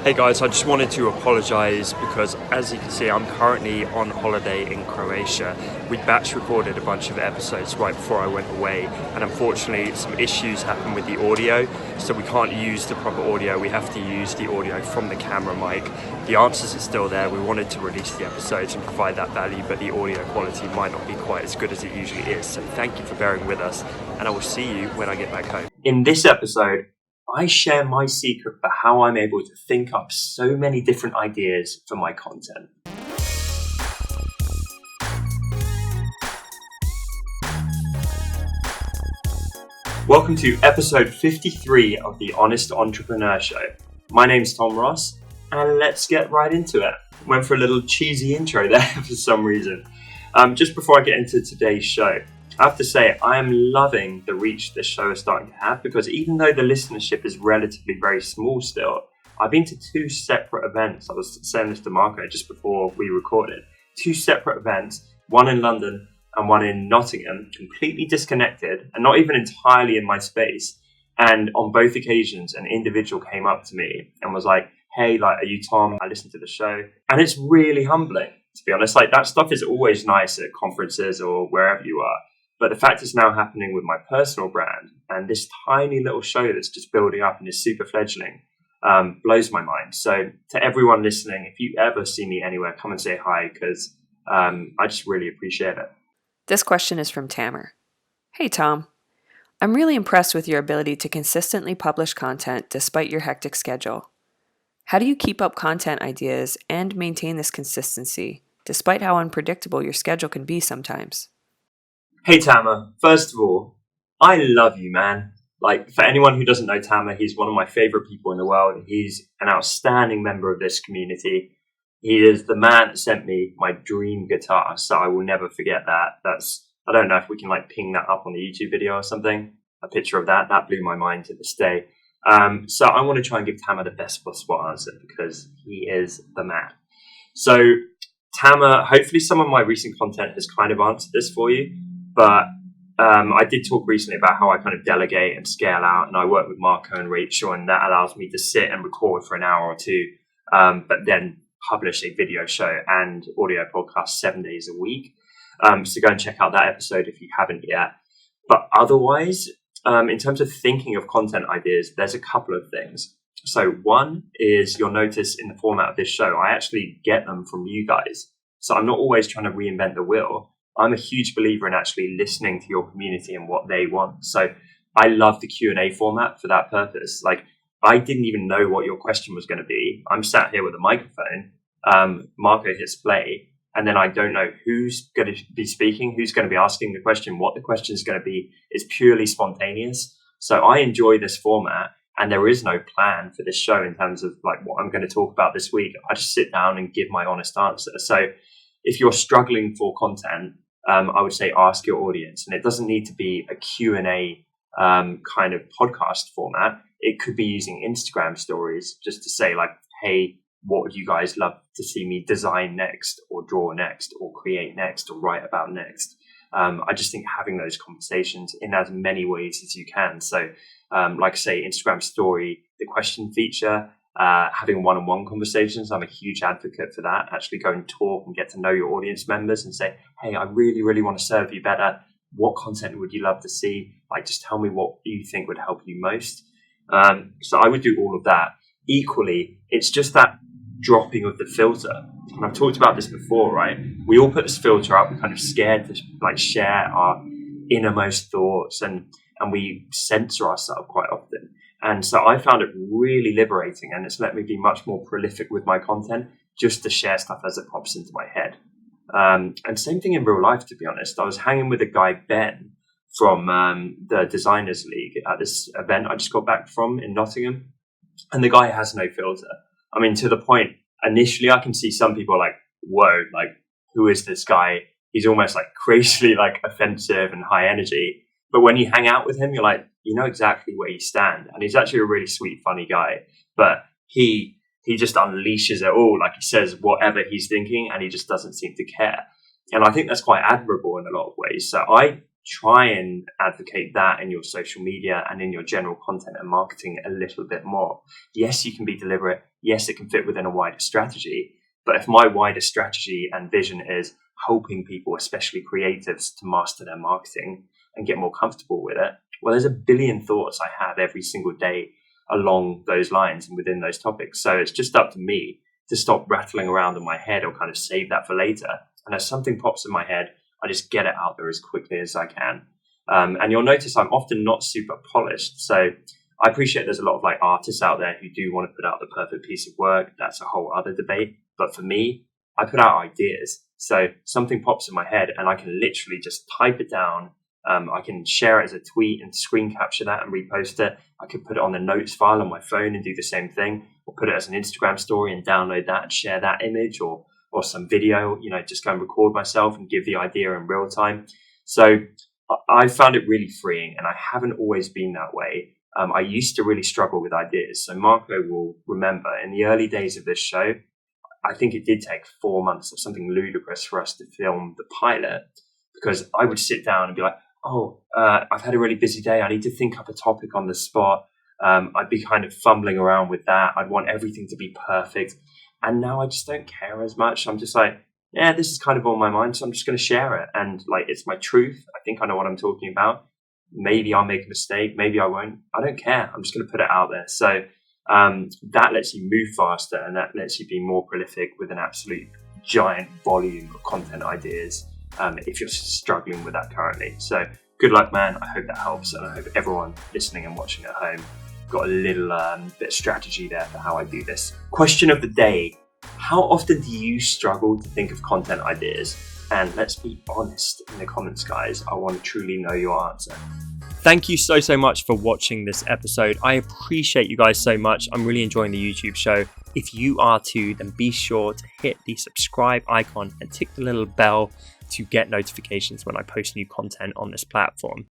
Hey guys, I just wanted to apologise because as you can see I'm currently on holiday in Croatia. We batch recorded a bunch of episodes right before I went away, and unfortunately some issues happened with the audio, so we can't use the proper audio. We have to use the audio from the camera mic. The answers are still there. We wanted to release the episodes and provide that value, but the audio quality might not be quite as good as it usually is, so thank you for bearing with us, and I will see you when I get back home. In this episode, I share my secret for how I'm able to think up so many different ideas for my content. Welcome to episode 53 of the Honest Entrepreneur Show. My name's Tom Ross, and let's get right into it. Went for a little cheesy intro there for some reason. Just before I get into today's show, I have to say, I am loving the reach this show is starting to have, because even though the listenership is relatively very small still, I've been to two separate events. I was saying this to Marco just before we recorded. Two separate events, one in London and one in Nottingham, completely disconnected and not even entirely in my space. And on both occasions, an individual came up to me and was like, hey, are you Tom? I listened to the show. And it's really humbling, to be honest. That stuff is always nice at conferences or wherever you are. But the fact it's now happening with my personal brand and this tiny little show that's just building up and is super fledgling blows my mind. So to everyone listening, if you ever see me anywhere, come and say hi, because I just really appreciate it. This question is from Tamer. Hey, Tom. I'm really impressed with your ability to consistently publish content despite your hectic schedule. How do you keep up content ideas and maintain this consistency, despite how unpredictable your schedule can be sometimes? Hey Tamer, first of all, I love you, man. For anyone who doesn't know Tamer, he's one of my favorite people in the world. He's an outstanding member of this community. He is the man that sent me my dream guitar, so I will never forget that. I don't know if we can ping that up on the YouTube video or something, a picture of that. That blew my mind to this day. So I want to try and give Tamer the best possible answer because he is the man. So Tamer, hopefully some of my recent content has kind of answered this for you. But I did talk recently about how I kind of delegate and scale out, and I work with Marco and Rachel, and that allows me to sit and record for an hour or two, but then publish a video show and audio podcast 7 days a week. So go and check out that episode if you haven't yet. But otherwise, in terms of thinking of content ideas, there's a couple of things. So one is, you'll notice in the format of this show, I actually get them from you guys. So I'm not always trying to reinvent the wheel. I'm a huge believer in actually listening to your community and what they want. So I love the Q&A format for that purpose. I didn't even know what your question was going to be. I'm sat here with a microphone. Marco hits play, and then I don't know who's going to be speaking, who's going to be asking the question, what the question is going to be. It's purely spontaneous. So I enjoy this format, and there is no plan for this show in terms of what I'm going to talk about this week. I just sit down and give my honest answer. So if you're struggling for content, I would say ask your audience. And it doesn't need to be a Q&A kind of podcast format. It could be using Instagram stories just to say hey, what would you guys love to see me design next, or draw next, or create next, or write about next? I just think having those conversations in as many ways as you can. So say Instagram story, the question feature, having one-on-one conversations. I'm a huge advocate for that. Actually go and talk and get to know your audience members and say, hey, I really, really want to serve you better. What content would you love to see? Just tell me what you think would help you most. So I would do all of that. Equally, it's just that dropping of the filter. And I've talked about this before, right? We all put this filter up. We're kind of scared to share our innermost thoughts, and we censor ourselves quite often. And so I found it really liberating, and it's let me be much more prolific with my content, just to share stuff as it pops into my head. And same thing in real life, to be honest. I was hanging with a guy, Ben, from the Designers League at this event I just got back from in Nottingham. And the guy has no filter. I mean, to the point, initially I can see some people whoa, who is this guy? He's almost crazily offensive and high energy. But when you hang out with him, you're you know exactly where you stand. And he's actually a really sweet, funny guy. But he just unleashes it all. He says whatever he's thinking, and he just doesn't seem to care. And I think that's quite admirable in a lot of ways. So I try and advocate that in your social media and in your general content and marketing a little bit more. Yes, you can be deliberate. Yes, it can fit within a wider strategy. But if my wider strategy and vision is helping people, especially creatives, to master their marketing and get more comfortable with it, well, there's a billion thoughts I have every single day along those lines and within those topics. So it's just up to me to stop rattling around in my head or kind of save that for later. And as something pops in my head, I just get it out there as quickly as I can. And you'll notice I'm often not super polished. So I appreciate there's a lot of like artists out there who do want to put out the perfect piece of work. That's a whole other debate. But for me, I put out ideas. So something pops in my head and I can literally just type it down. I can share it as a tweet and screen capture that and repost it. I could put it on the notes file on my phone and do the same thing, or put it as an Instagram story and download that and share that image, or some video, just go and record myself and give the idea in real time. So I found it really freeing, and I haven't always been that way. I used to really struggle with ideas. So Marco will remember in the early days of this show, I think it did take 4 months or something ludicrous for us to film the pilot, because I would sit down and be like, I've had a really busy day. I need to think up a topic on the spot. I'd be kind of fumbling around with that. I'd want everything to be perfect. And now I just don't care as much. I'm just like, yeah, this is kind of on my mind, so I'm just going to share it. And like, it's my truth. I think I know what I'm talking about. Maybe I'll make a mistake. Maybe I won't. I don't care. I'm just going to put it out there. So that lets you move faster, and that lets you be more prolific with an absolute giant volume of content ideas. If you're struggling with that currently. So good luck, man. I hope that helps. And I hope everyone listening and watching at home got a little bit of strategy there for how I do this. Question of the day. How often do you struggle to think of content ideas? And let's be honest in the comments, guys. I want to truly know your answer. Thank you so much for watching this episode. I appreciate you guys so much. I'm really enjoying the YouTube show. If you are too, then be sure to hit the subscribe icon and tick the little bell to get notifications when I post new content on this platform.